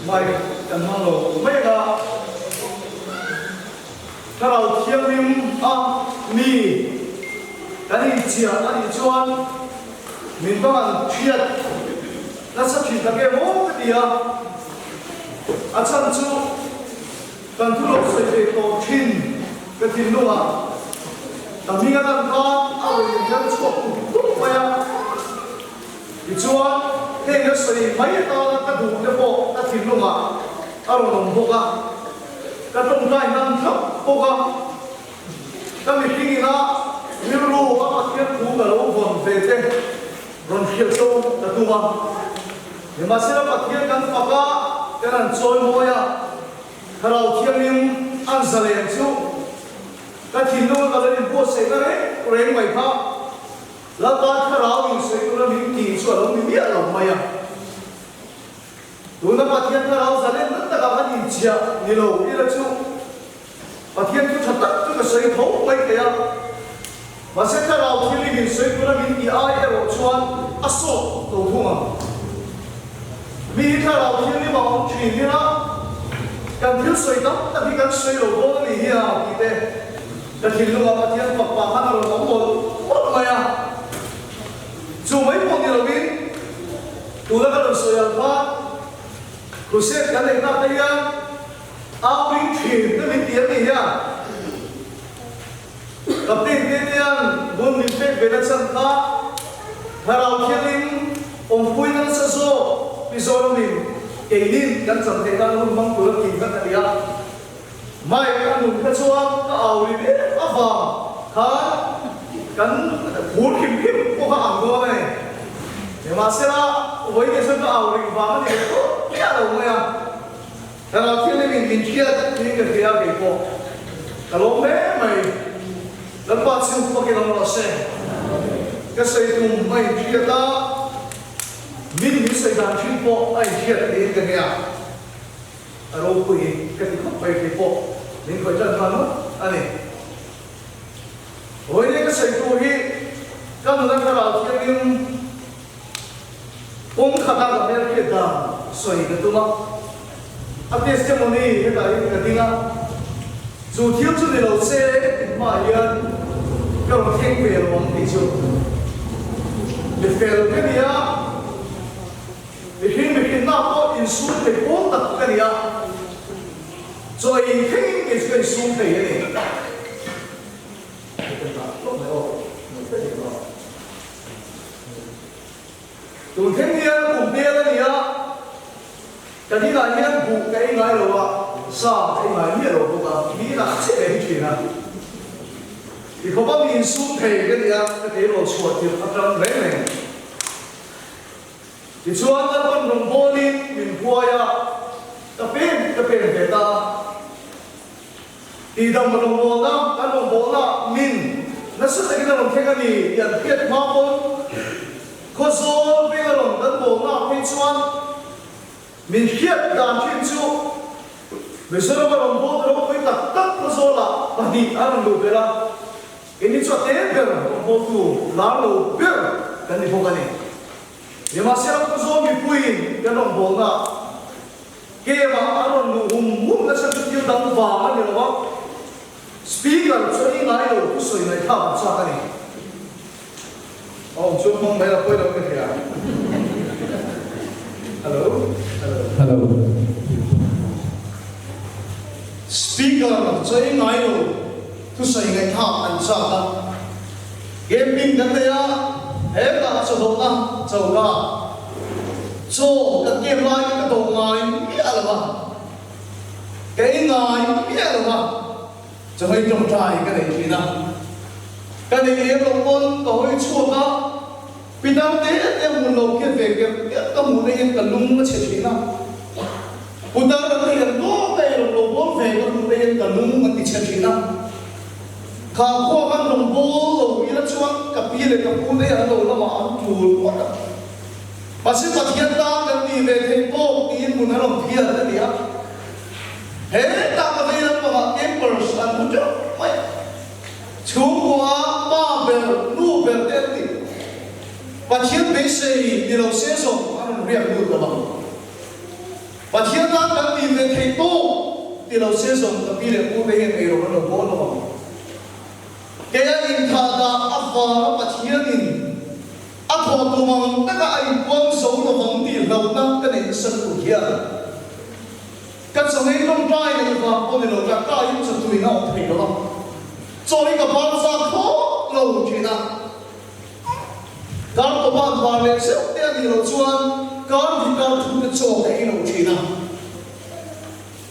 mai kan mang lo mai ga kalau thiam lim mi kan chia ani chuan min bang thiat na sa thi ta ke mo ka dia a chan chu kan thu lo sai te to thin ka thin lo a ta mi ga kan ka a ri kan chu tu pa ya i chuan he ga sai mai ta ka du de bo ta thin lo a a ro nom bo ka ka tong dai nam thap bo ka ka mi thi na mi ru a pa thiam thu ga lo von ve te ron khiel so ta tu ma ni ma se pa thiam kan pa ka kan choi mo ya karau thiam nim an zalen chu ka thin lo ka le bo se na re reng mai pha la ta karau in se ko mi ti chu lo mi ya lo ma ya tu na pa thiam karau zalen na ta ka ni chia ni lo ni la chu pa thiam chu that tak chu ka se tho mai ka ya ma se karau thiam nim se ko mi ti ai e ro chuan aso to thuma mi karau thiam nim ma thi ni na kan thiếu soi tóc ta đi kan soi lỗ bố này hiền thì thế cái thìn lúc mà thiên phật bà hắn là lỗ một mày à dù mấy bọn đi đâu đi tụi nó có soi ăn phát tụi sẽ cái này ta thấy à áo bình thìn nó bình tiền này ha tập tiền tiền buôn mình phết về đất sân ta thảo thiên linh ông phui nó sẽ số ví dụ mình cái linh căn sản thế đang luôn mong muốn tìm các cái gì mai căn luôn cái số cái ảo đi biết áp vào khá căn bốn kim kim có hàng đó này nhưng mà sẽ là với cái số cái ảo đi vào cái gì đó cái đâu mà ya thế là khi mình chia những cái kia cái phố cái lỗ mé mày lần ba siêu có cái lòng là xe cái xây cùng mày chia ta mình sẽ làm chuyện bộ ai thiệt đến cái này ở đâu cũng vậy cái gì không phải cái bộ mình phải chân thành lắm anh này với những cái sự tu hi các người ta làm cái nhưng cũng khá là cái cái đó xoay cái tu mà à testimony cái đó cái gì đó dù thiếu chút gì đâu xe mà yên các bạn thấy về rồi thì chưa để về cái gì á mình na có in xuống thì bốn tập cái gì à rồi khi cái xuống thì cái này tụi thanh niên cùng bia cái gì à cái gì là những vụ cái ngày rồi à sao cái ngày nhiều rồi cũng là mỹ là sẽ để chuyện à thì không có in xuống thì cái gì à cái rồi chuột thì ở trong đấy này thì chuan ta con đồng bò đi mình qua ya ta bên về ta thì đồng bò đó cái đồng bò đó mình nó sẽ cái đồng thế cái gì nhận biết mà con có số bên cái đồng bò đó bên chuan mình khiết đàn chuyên chú bây giờ cái đồng bò đó bên ta tất có số là và đi ăn đồ về là cái này cho thế về đồng bò tu lá đồ về cái này không cái này nhưng mà sẽ có số bị quỳ cái đồng bộ na kia mà anh còn muốn nó sẽ tiêu đóng vào cái gì đó speaker cho những người đâu cũng soi này thao sao cái này ông chú mong mấy là quay đâu cái gì à hello speaker cho những người đâu cũng soi này thao anh sao đó gaming cái này á em là số độ năm số ba số cái game lại cái đồ ngày biết là mà cái ngày biết là mà cho hay trồng trái cái này thì nào cái này em làm con tôi chua đó vì đâu thế em muốn lâu kia về cái tôi muốn em cần lung nó chết thì nào muốn đâu là tiền đó đây là đồ vốn về tôi muốn em cần lung nó chết thì nào khá khó khăn đồng bố rồi như là chuông cặp bia này cặp bún đây là đồ nó mà ăn chuột quá và sự phát hiện ta cần đi về thành phố đi muốn nó làm thiệt đấy nhá hết ta có thấy là mà em person muốn cho mày chú quá ba bèo nu bèo tết đi và thiệt bế sĩ đi đâu sẽ sống ăn riêng được rồi và thiệt ta thế tu thì lâu sẽ dùng tập đi để mua về hiện rồi nó bố nó cái in thà đã áp vào bắt hiền in áp vào tụi mình tất cả anh quăng số nó vắng thì lâu năm cái này sân của kia cái số này không trai này và con này lâu cả cái những sự tùy nào thì đó cho nên các bạn ra khó lâu chuyện nào các bạn vào lên sẽ tiền thì lâu chuan các thì các chúng ta cho cái lâu chuyện nào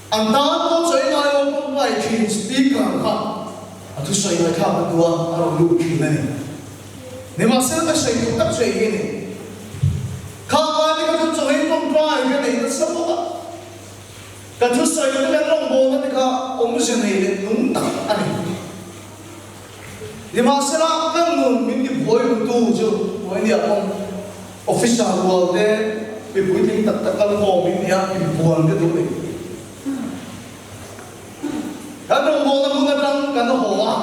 anh ta có chơi ngay không phải chuyện speaker khác tu soi lại khá là tua ở lũ chuyện này nếu mà sẽ phải soi cũng tất soi cái này khá là cái chúng tôi không try cái này nó sắp mất cái tu soi cái này long bồn nó cái ông sẽ này để đúng tắc anh nếu mà sẽ là cái nguồn mình đi bồi tu chứ bồi đi ông official world đấy bị bồi tiếng tất tất cả hồ mình đi buồn cái thứ này cái đồng hồ nó muốn rằng cái nó hồ à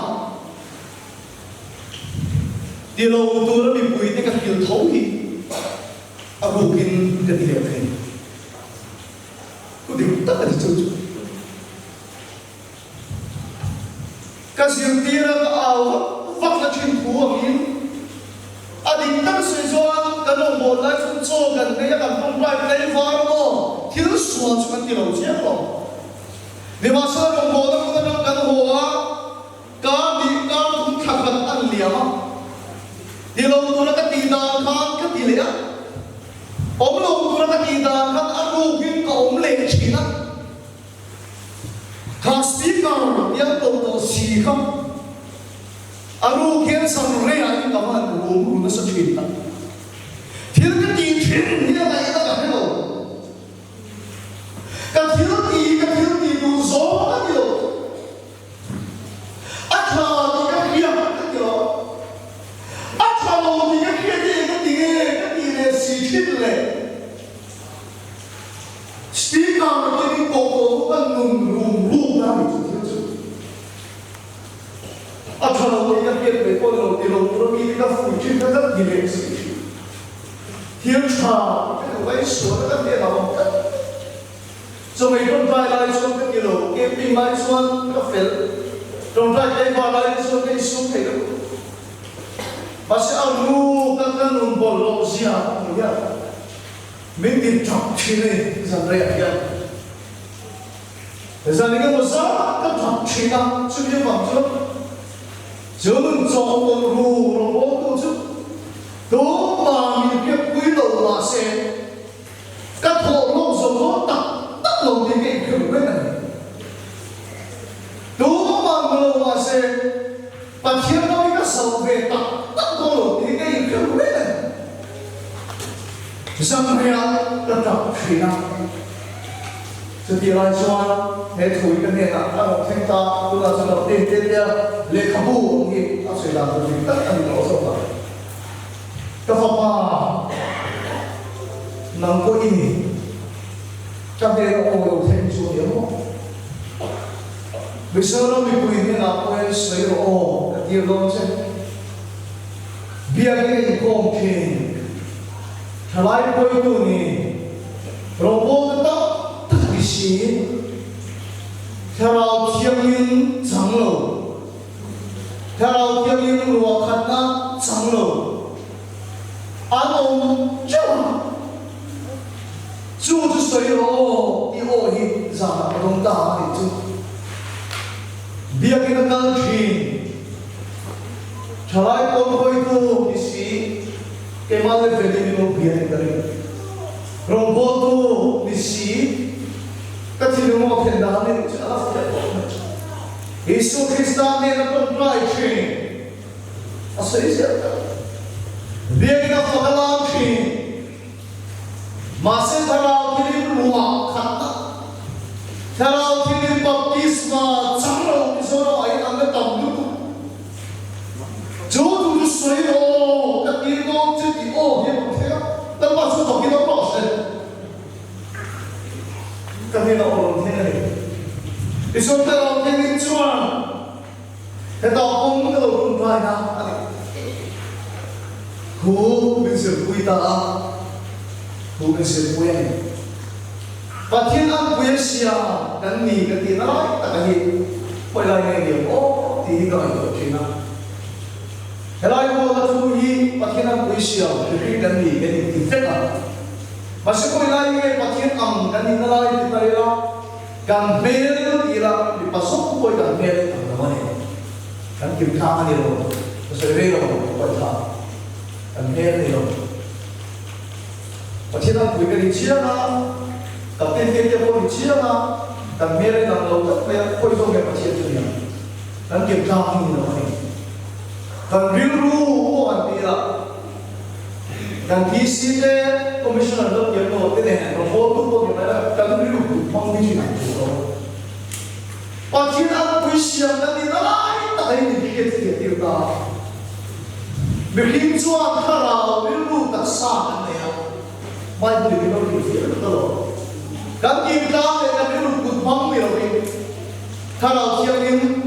đi lâu tôi nó bị bụi thì cái kiểu thấu thì à bù kinh cái gì vậy có điều tất cả thì chơi cái gì tiền nó ảo vắt là chuyện thú ở mình à đi tất sự cho cái đồng hồ lại chúng cho gần cái cái không phải cái phá nó thiếu số cho cái điều chết rồi nếu mà sao đồng hồ nó cũng đang cần hồ á cá bị cá cũng khắc vật ăn liếm á đi lâu tôi nó cái tì đàn khăn cái tì lẽ ốm lâu tôi nó cái tì đàn khăn ăn luôn cái ốm lệ chỉ đó khá speaker yang tôi xì không ăn luôn cái sang rẻ anh cảm ơn luôn nó sẽ chuyển đó thiếu cái tì chuyển như này nó gặp cái đâu cái thiếu tì đủ gió cái điều ắt thà thì cái kia cái điều ắt thà thì cái kia cái gì này xì chít này speaker cái cổ cái lùm ra mình chịu chứ ắt thà thì cái kia cái con nó thì nó bị cái phụ chít cái rất gì này xì chít thiếu thà cái cái số cái kia nào so mình không phải là số cái kiểu cái pin máy số cái phèn không phải cái vào lại số cái số cái đó bác sĩ ông lu các nông bò lô xia như vậy mình đi chọn chi này rằng đây là bây giờ những cái một số các chọn chi nào suy nghĩ bằng chút chứ mình chọn một lu rồi bố tu chút đó mà mình biết quý đầu là sẽ các hộ lô số nó tập lâu thì cái kiểu này đúng mà người mà sẽ bạn thiếu nói cái sầu về tập tất lâu thì cái kiểu này rằng là tập tập thì nào sự kiện này cho hệ thống cái này là các học sinh ta cũng là sự đầu tiên tiên kia lệ khám bù thì nó sẽ làm được tất cả những đó rồi các pháp mà nằm có ý trong đây nó ồ thêm số điểm không? Bây giờ nó bị quên thế nào quên sấy rồi ồ cái điều đó chứ bia cái công kênh thay lại quên tu nè robot đó tất cả gì theo thiên nhiên chẳng lâu theo thiên nhiên lúa khát na chẳng lâu anh ông chưa chú chú soi ô đi ô hi ra đông ta đi chú bia cái nó căng chi chalai con khôi tu đi xí cái mà lên về đi nó bia cái đấy rong bố tu đi xí cái gì nó mọc thành đá nên chả là phải Jesus Christ này nó còn trai chi à sấy gì bia cái nó phải làm chi mà sẽ thao thiên lúa khát thao thiên baptisma chẳng lâu thì số đó ấy làm cái tầm lúc chú tu suy ô cái tiếng đó chứ thì ô hiện một thế tâm mà số tập cái đó bỏ sẽ cái này nó ổn thế này thì số thao thiên chuan thế tao không cái đầu không phải nào cú bây giờ quy ta cú bây giờ quen Và thiên an quê xia cần nghỉ cái tiền nói tất cả gì quay lại ngày điểm ô thì gọi là chuyện nào cái này cô là chú ý và thiên an quê xia thì khi cần nghỉ cái gì thì phép à mà sẽ quay lại cái và thiên âm cần nghỉ lại thì tại là cần về nó thì là bị bắt sốc quay cần về cần nó này cần kiểm tra anh rồi sẽ về rồi quay thả cần về rồi và thiên an quê cái gì chia ra tập tiên tiên cho cô chia ra cần mê lên làm đầu tất cả cô không nghe mà chia cho nhiều cần kiểm tra như thế này cần review của anh đi là cần thi sĩ đấy commissioner lớp kiểm tra cái này nó vô cùng vô cùng là cần review mong đi chuyện này của nó và thiên an quý siêu cần đi lại tại vì cái gì tiêu ta việc hình chuan thà nào review đặc sản này à mai đi cái nó đi phía đó rồi cần kiểm tra để cần review cùng mong đi rồi thà nào thiêng liêng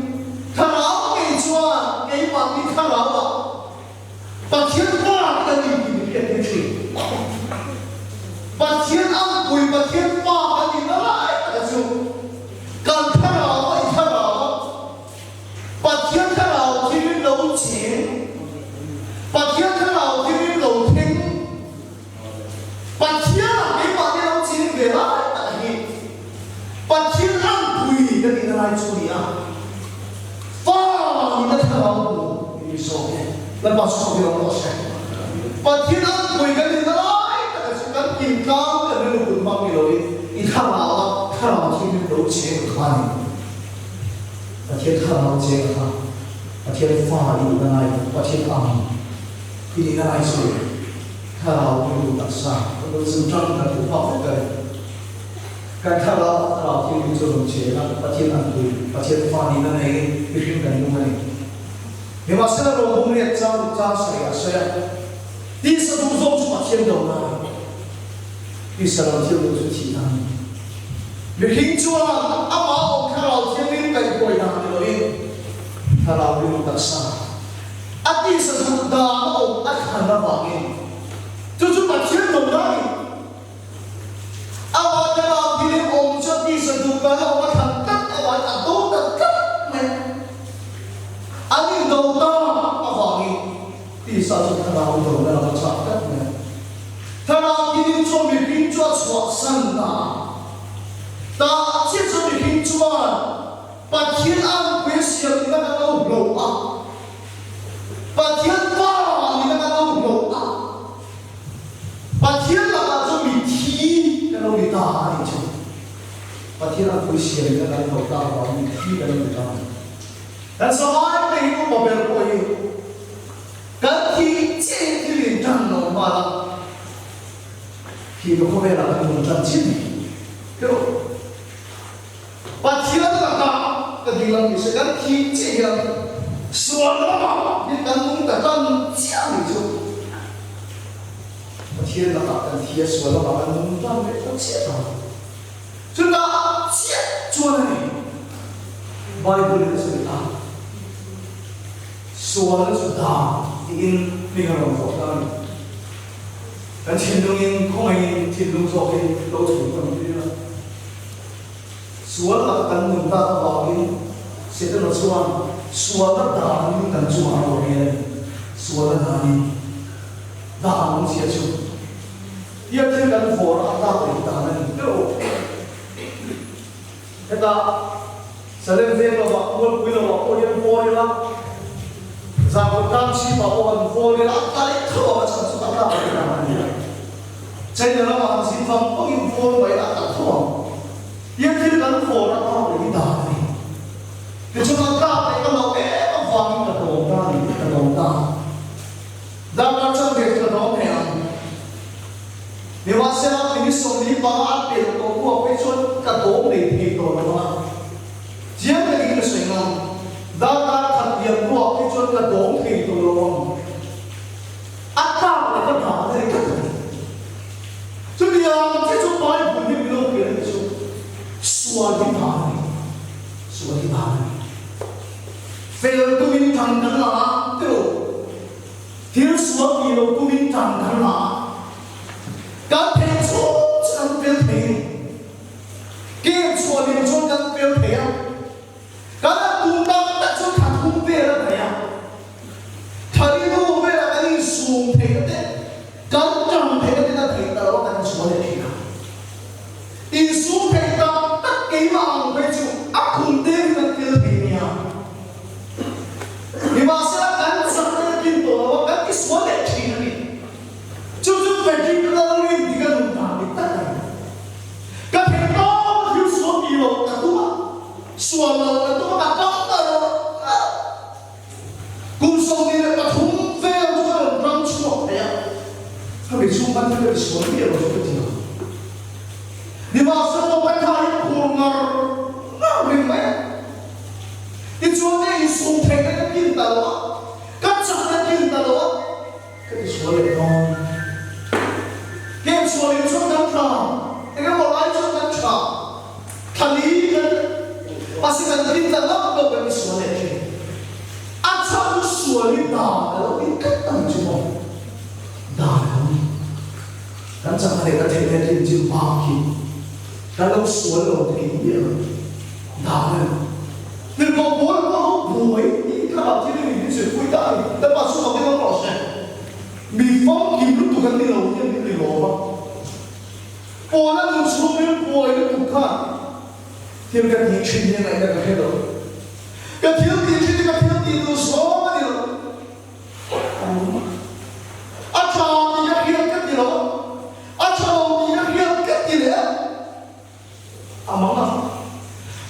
thà nào cái chuan cái mặt đi thà nào à và thiên hoa cần đi cái gì và thiên an quý và thiên hoa cần đi lại cái gì cần thà nào vậy thà nào và thiên thà nào thì mình đấu chiến và thiên thà nào thì mình đấu thinh và thiên là cái mặt đi đấu chiến về lại và thiên an quý cái gì lại chú ý à và mình đã thà nào mình số lần vào số điều đó sẽ và thiên an quý cái gì lại cần kiểm tra cái này cũng mang đi rồi ít thà nào thì mình đấu chiến của anh và thiên thà nào chiến ha và thiên pha đi cái này và thiên âm thì cái này rồi thà nào mình đặc sản nó dừng trong là cũng học cái thà nào thì mình dùng chế là và thiên an quý và thiên pha đi cái này cái chuyện cần như này nếu mà sẽ là đồ công nghiệp trong sẽ đi sẽ đúng giống cho mà thiên đầu này đi sẽ là thiên đầu cho chỉ năng việc hình chua là áp áo thà nào thiên linh cái quầy nào thì rồi thà nào đi đặc sản đi sẽ đúng đào khăn ra vào nghe cho mà thiên đầu này áo thà nào thiên linh ôm cho đi sẽ đúng đào khăn cắt áo thà tốt cắt này anh đầu ta vào nghe đi sẽ đúng đào đầu là chặt cắt này thà nào thiên linh cho mình hình cho xóa sân ta chia cho mình hình chuan và thiên an quý siêu thì nó đang đâu lộ à và thiên pha thì nó đang đâu lộ à và thiên là cho mình thi cái đâu bị ta đi chứ và thiên an quý siêu thì nó đang đâu ta và mình thi cái đâu bị ta that's why I think của bạn của you cái thi trên thì liền chẳng nó mà là thì nó có vẻ là cái nguồn chân chính cái và thiên là cái gì làm gì sẽ gắn thiên chỉ là xuân đó mà biết gắn cũng cả gắn chả được chứ và thiên là cái thiên xuân đó mà gắn cũng gắn biết nó chết rồi chúng ta chết chúa này Bible là sự ta xuân là sự ta thì in mình làm một cái cái thiên đường in không ai thiên đường rồi thì đâu chủ còn gì nữa suara akan minta bagi setelah suara dalam dan suara orang suara dalam siapa dia tidak for apa dalam itu kita selain itu bahawa kita bahawa dia for lah zaman si bahawa for lah kali itu macam suka apa dalam dia saya dalam masih faham pun for baik tak tahu yêu thiên gắn phổ đã có được cái đà này thì chúng ta cao này có một cái vòng cả đầu ta thì cả đầu ta đang làm trong việc cả đó này nếu mà sẽ làm cái số đi bằng áp để có của cái chỗ cả đầu này thì tổ nó mà riêng cái sự ngon đang làm thật việc của cái chỗ cả đầu thì tổ nó áp cao là cái đà này cái này cho nên cái chỗ nói của những người kia suatu hari, fail tu bintang darlah tu, tiada suatu yang tu bintang darlah, kau pencet jangan fail game 错你做กันเปรี้ยวเทียการตุ้มตั้งแต่ช่วงขาดตุ้มเปรี้ยวเทียถ้าที่ดูเวลาการสูงเทียเนี่ยการจังเทียเนี่ยเทียตลอดการสวนเทียอีสูงเทียตั้งกี่มาอังไปจู่อักคุณเทียกันเทียเนี่ยนี่ว่าเสียการสังเกตกินตัวว่าการที่สวนเทียนี่จู่ๆไปกินแล้วนี่ดีกันหนุนหนาดิตั้งก็เห็นต้องอยู่สวนมีโลกันตัวส่วนเราตัวกันต้องกูส่งนี่ก็ทุ่มเฟลทุกคนรังชั่วเนี่ยถ้าไม่ชุ่มมันก็จะสวนมีโลก็จริงนี่ว่าสนุกไปทายคูมาน่าเรื่องไหมที่ชวนเนี่ยส่งเพลงก็กินตลอดก็จัดก็กินตลอดก็จะสวนเลยน้องเกมสวนเลยชวนกันทำเอ็งก็บอกไล่ชวนกันทำทันทีกัน pasti kan kita nak berbagi suara ini. Asal suara dah, kalau kita tak cuma dah kami. Dan jangan mereka jadi jin baki. Kalau suara ini dia dah. Nên có bố là có buổi những các bạnที่นี่จะคุยได้แต่ปัจจุบันไม่ต้องรอใช่มีฟ้องกินรู้ตัวกันนี่เราเนี่ยไม่รู้ว่าโอ้นั่นมันช่วงนี้ป่วยแล้วถูกฆ่าเที่ยวกันยิ่งชิ้นยังไงกันให้เราก็เที่ยวดีชิ้นก็เที่ยวดีดูสองมันนี่เราอาจารย์ยังเที่ยวกันนี่เราอาจารย์ยังเที่ยวกันนี่เลยอามั่งนะ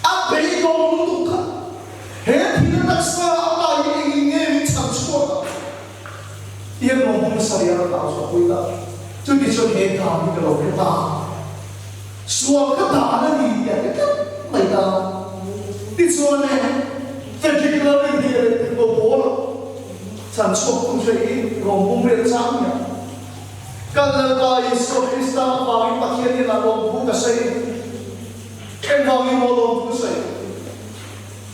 อาเบย์ก็รู้ถูกฆ่าเฮ้ยที่นั่นนักศึกษาอะไรอย่างเงี้ยมีชั้นชั่วเยี่ยมลงห้องสายเราตามสกุลละจุดที่ชนเหตุการณ์ที่เราเห็นตาส่วนก็ตาเนี่ยดีอย่างนี้ไม่ตาที่ส่วนเนี่ยจะคิดเราไม่ดีเลยถึงโบว์ฉันชอบคุณช่วยลงมุ่งเรียนซ้ำเนี่ยกันเลยก็อิสระคริสต์มาบางประเทศที่เราลงพุ่งกันใส่เอ็นบางที่เราลงพุ่งใส่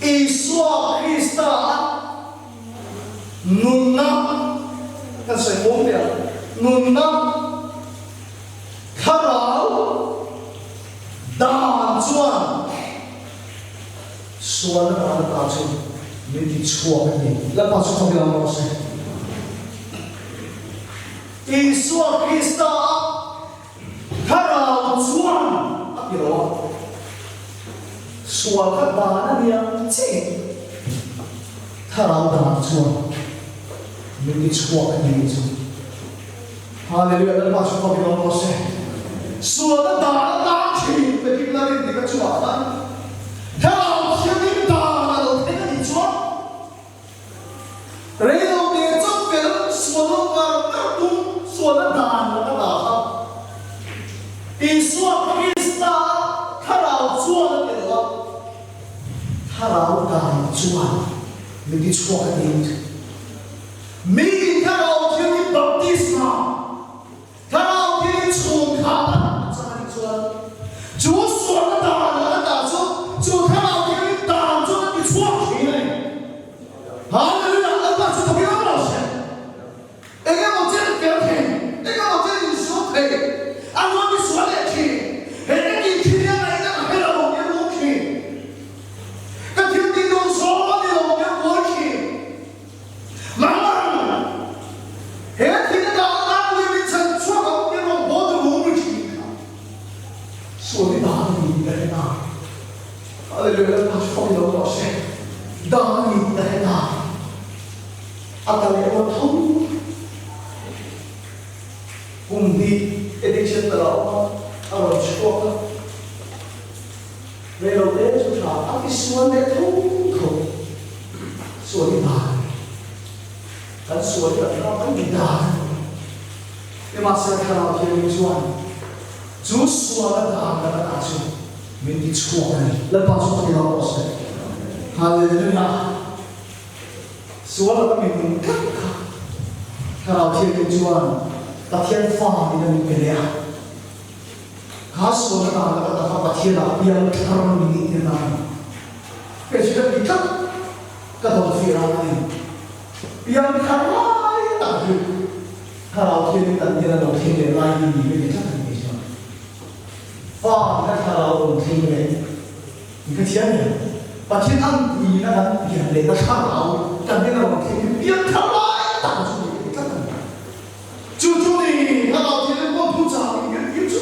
อิสระคริสต์นุนนับกันใส่มุ่งเดียวนุนนับข้าเราด่านจวนส่วนด่านด่านจวนไม่ติดชั่วกันนี่แล้วพอสุดท้ายเราไม่ใช่อิสระคริสต์ข้าเราจวนอะไรวะส่วนก็ด่านนั่นเนี่ยเจ๊ข้าเราด่านจวนไม่ติดชั่วกันนี่จวนฮาเลลูยาแล้วพอสุดท้ายเราไม่ใช่ส่วนด่านด่านที่ไปกินแล้วนี่ก็ชั่วนะถ้าเราเที่ยวนี่ด่านเราเที่ยวนี่ชั่วเรื่องนี้จะเป็นส่วนเราต้องดูส่วนด่านเราก็ด่าครับอิสระคริสต์ถ้าเราชั่วนั่นเองว่าถ้าเราด่านชั่วไม่ได้ชั่วกันเองมีถ้าเราเที่ยวนี่บัพติศมาถ้าเราเที่ยวนี่ชงขา就说的打了打出，就看到别人打出的错题嘞。啊，那两个把这都不要老师，那个我这里不要听，那个我这里说听，按照你说的听，那个你听见了，那个还让我别不听，那听你都说的了，别不听，妈妈，那个听得到那我们成错了，别让我的我不听。说的哪里来的？啊，这个他放到老师，哪里来的？啊，当年我痛，工地一定是得了，啊，我说了，为了这就啥，啊，你说的痛苦，说的哪里？咱说的那不一样，你马上看到天灵转。就说了他那个大球，没得错的，那把手给他老师，哈利路亚，说了个名看看，看到天灵转，把天发的那个亮，他说了他那个他把天那边看了你的那，别觉得你看，个都飞了的，边看来大球，看到天灵那边那天的来的里面的看。放在他老听的，你看天呢，把天堂你那个眼泪的看牢，感觉到我天别他来打住你，看看，就你他老天我不长你住，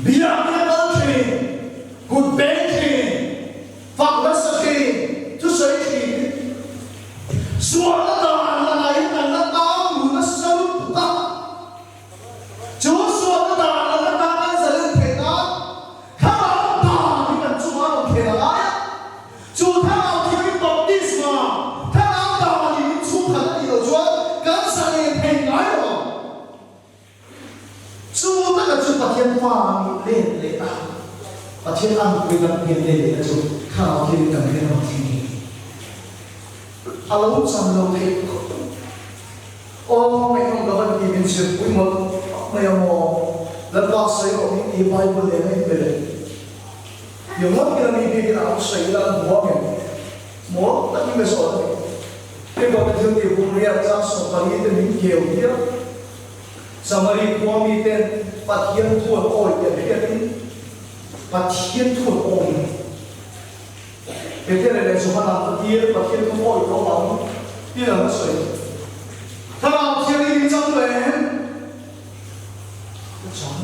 别让他们去，不白去，发不死去，就谁去，说了的那来人那当路那生不大，就说了的那当人陪他，看到大你们做完了陪他呀，就他老天的保地是嘛，他老大你们出他的有说，跟上你陪来了，就那个就把天放练练大，把天让归到练练的就看老天的感觉那么听。阿老上楼梯，我没用过那里面去，为么没有我？那把水我一摆不连那个人，有我给他们一拿水了，我那你们说的，这个就你不要讲说把你的名叫掉，什么你光明的把天土爱的骗你，把天土爱你。别天来说话那爹把天空爱都完，别人的水，他老天里张嘴，不长了，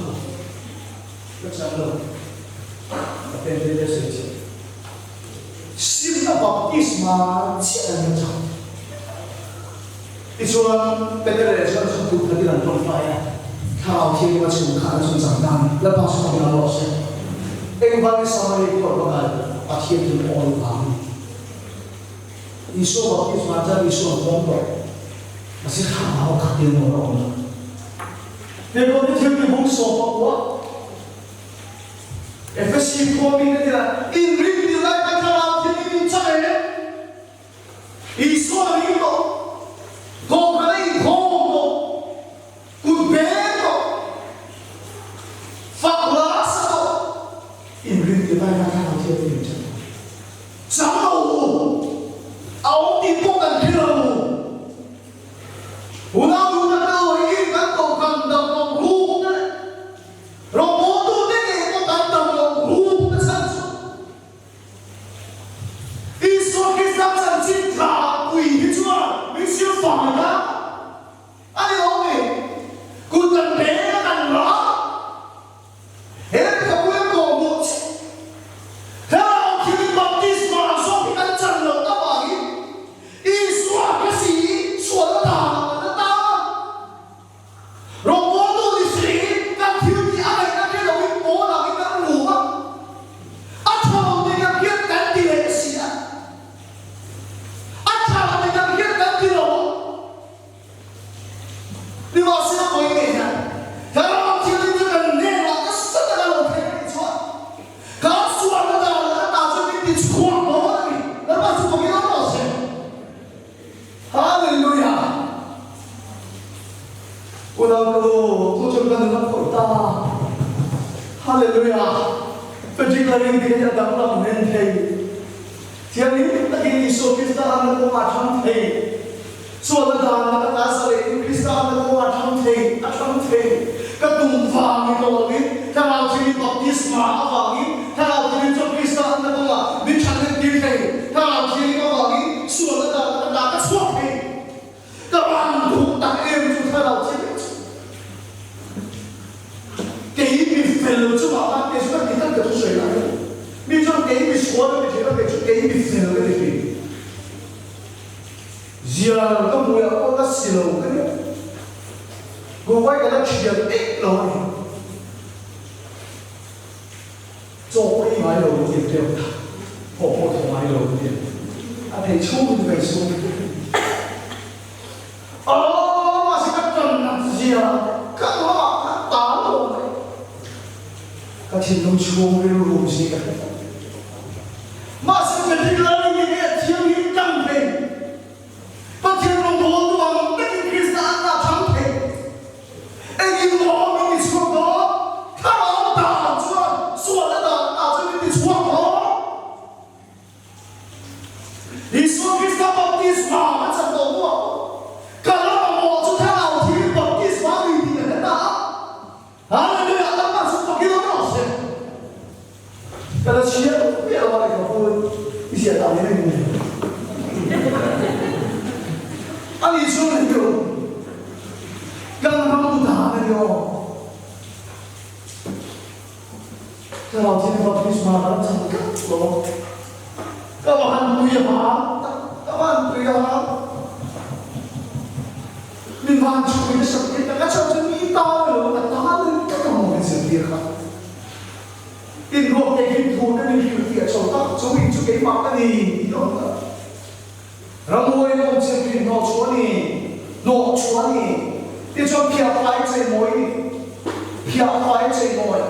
变水去，心的话意思嘛，自然就长。你说别天来说是不可能弄发呀，他老天我就看得出长大，那把什么老师，因为你上面一块多干。把天空爱完，你说我地方这里说光的，我是看好看见我了吗？别个你天空说我，这是光明的呀，因为你来看老天的在呢，你说你个，我可能空的，不别的，发拉萨的，因为你来看老天的。长老，奥地不敢听了，我那路那个一般都看到路的，让我都那个都看到路的产出。你说给咱们警察规转，没修法呀？啊你老妹，古人别人了，哎那个不要搞我。哈利路亚！不知道你今日等到明天，天你那个你说基督那个马场天，说的那个拿撒勒基督那个马场天，马场天，个东方的道理，他老天把基督马方的，他老天做基督那个嘛，你看那地天，他老天个方的，说的那个错天，个万土大恩主他老天。给一笔费了就把它给出来，给他给出水来了。你说给一笔说的，给他给出给一笔费了给你给。呀，都不要我那死了，我跟你，我外给他吃了一老年，做一买路点对不？婆婆同买路点，啊，陪秋就陪秋。哦，我是个真男子呀，干嘛打我？他天中秋的路是个，马上在这个里面天灵张飞，把天中多多那个三大长飞，哎，你老命的错过，他老大转说的大这里的错过，你说给三宝的啥子都我，干了我就他老天宝的啥里的人呐，啊，那个那把是不给我老师。给他切。铁打的那个，啊，你说那个，刚刚不打那个，这老天爷把你说哪能成个咯？干嘛对呀？干嘛对呀？你看出的什么？那个叫做你打了，那打了干嘛的什么呀？因我给你图的你有点手到，所以就给马的你懂的。然后我用这边拿出你，拿出你，你说偏坏这模样，偏坏这模样，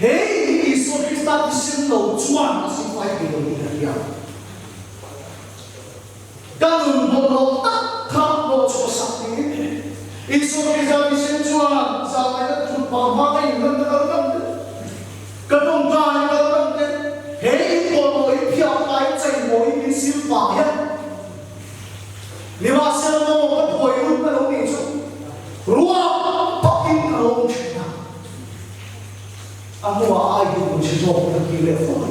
嘿，你说你那的心路转是坏给你样。刚不老大，他拿出啥的？你说你那的心转，上来的就把马给你弄的。个动作一个动的，嘿，我每飘来在每面小法呀，你话什么？我陪你个老年中，哇，北京老全啊！啊，我话爱你，我去做我的体力活。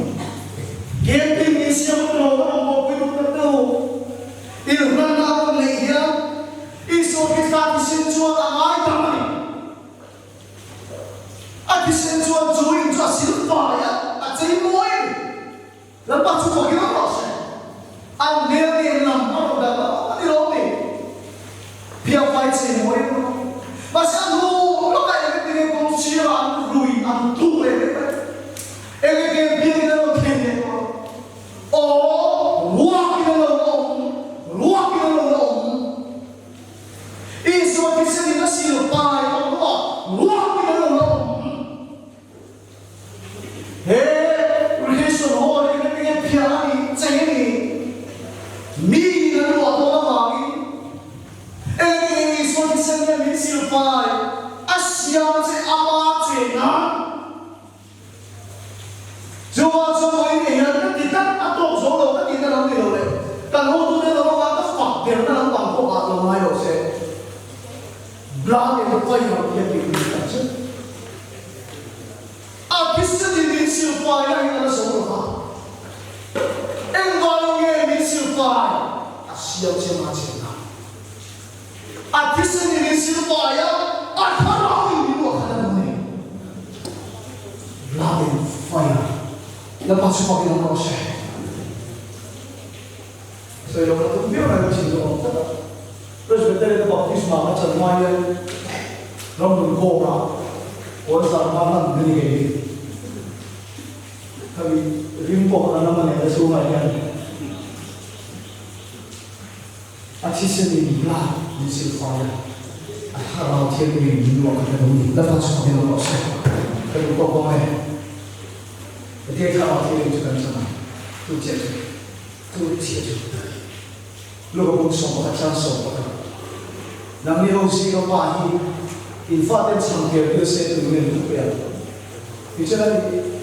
天边你小路，我陪你个路，你看那个内向，你说给他的心做的爱干嘛？啊，你先做主意做小法呀，啊，这模样，那把出我给我老师，啊，你那能不能的？你老妹，偏坏这模样咯，马上路，那个那个公司啊，路啊，路嘞，那个别的都天天咯，哦，我给他弄，我给他弄，你说你是你个小法呀，我给他弄。嘿，我跟你说，我那个偏的这里，米的骆驼马的，哎，你说你身边没小白，啊，小这阿妈这哪？就话说我一年那你看啊，多少了？那你那能没有嘞？但我昨天那个娃个房顶那能往过啊，都还有谁？哪里都会有也给你感觉。啊，其实你没小白呀，你那什么话？因为你没小白，啊，需要钱嘛钱啊。啊，其实你没小白呀，啊，他哪里比我看得懂呢？哪里坏呀？那把书包给我拿去。所以我都没有那个情况，真的。为什么这里的保护嘛，那整玩意儿，让我们过嘛？我上班那给你给你。kami rimpo na naman ay nasuma yan. At sisili la ni silfaya. At haraw tiyan ko yung minuwa ka na nung dapat sa Panginoon ko siya. Kaya ko ko ay. At kaya haraw tiyan ko kami sama. Tu tiyan. Lugo kong sumpa ka sumpa ka. Nang niyo siya pahi. In fact, it's something you said to me to be. It's like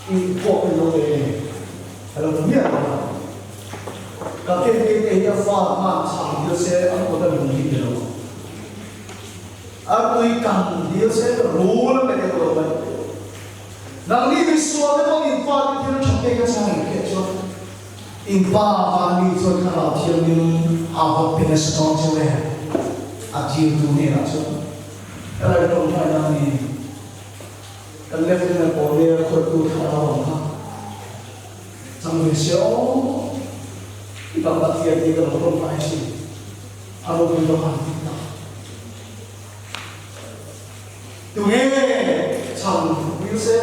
in walking away. Alam mo niya ba? Kapag kaya farma sang Dios ang mga lumbig nila. At ikan Dios rule na nito ba? Nang ibiswa mo in fact ito chakay ka sa kecho. In pa mani so kana tiyan yung abot pinaston sila. At yung tunay na so. Kaya ito na ni kan left na po niya ko tu tharawang ha. Sang misyo ipapatiya dito ng pagpapaisi. Aro dito ha. Tunge sang wilse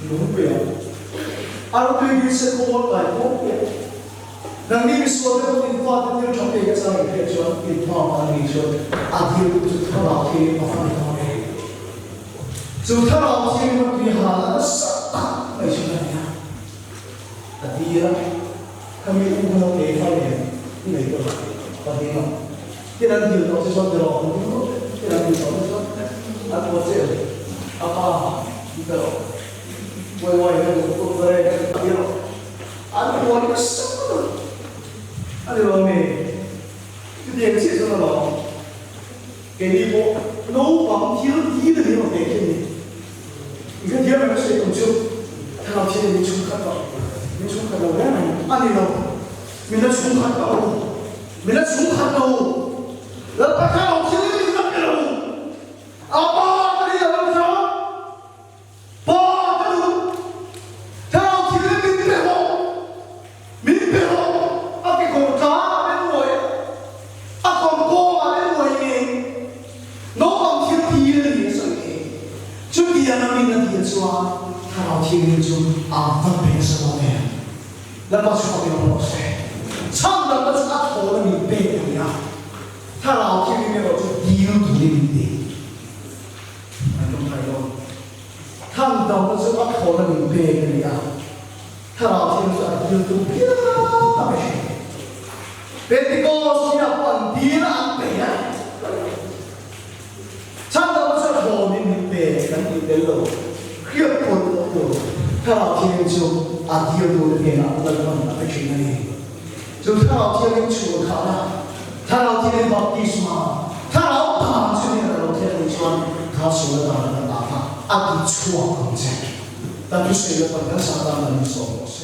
lumpiya. Aro tu wilse ko mo kay ko. Nang ni misyo ko din pa din yung chapte ka sa kecho ipama ni so adil tu tharaw ke mafan so tharaw siya yung pihana sa ay siya niya. Tadira kami unang kaya ini itu tadira. Kira dia tu sesuatu orang itu kira dia tu sesuatu aku cakap apa itu wai kan untuk mereka tadira. Aku wanita semua. Ada orang ni dia cakap apa? Kini po no bang dia dia ni orang ni. 你看第二个是董秋，他老天爷出看到， mình xuống khát đâu đấy này anh đi đâu mình đã xuống khát đâu mình đã xuống khát đâu là bắt khát đâu chứ mình đã đâu à ba cái gì đâu sao ba cái đâu theo chứ mình biết không à cái con cá bên ngoài à con cô bên ngoài này nó bằng thiếu tiền gì sao vậy trước kia nó mình là tiền xóa thao thiên linh chung phân biệt什么呢？那把说明我谁？唱的不是他头的你背的呀，他老天里面我就一路独立的，太多，看到不是他头的你背的呀，他老天说一路独立的，那没事，别的歌是要本地的安排呀，唱的不是头的你背的你背了。越过了，他老天就第二多的变了，那个那去那里，就他老天出他了，他老天把地说，他老爸就那个老天说，他说的当然的麻烦，你错了，但就是一个本来上当的你说我是。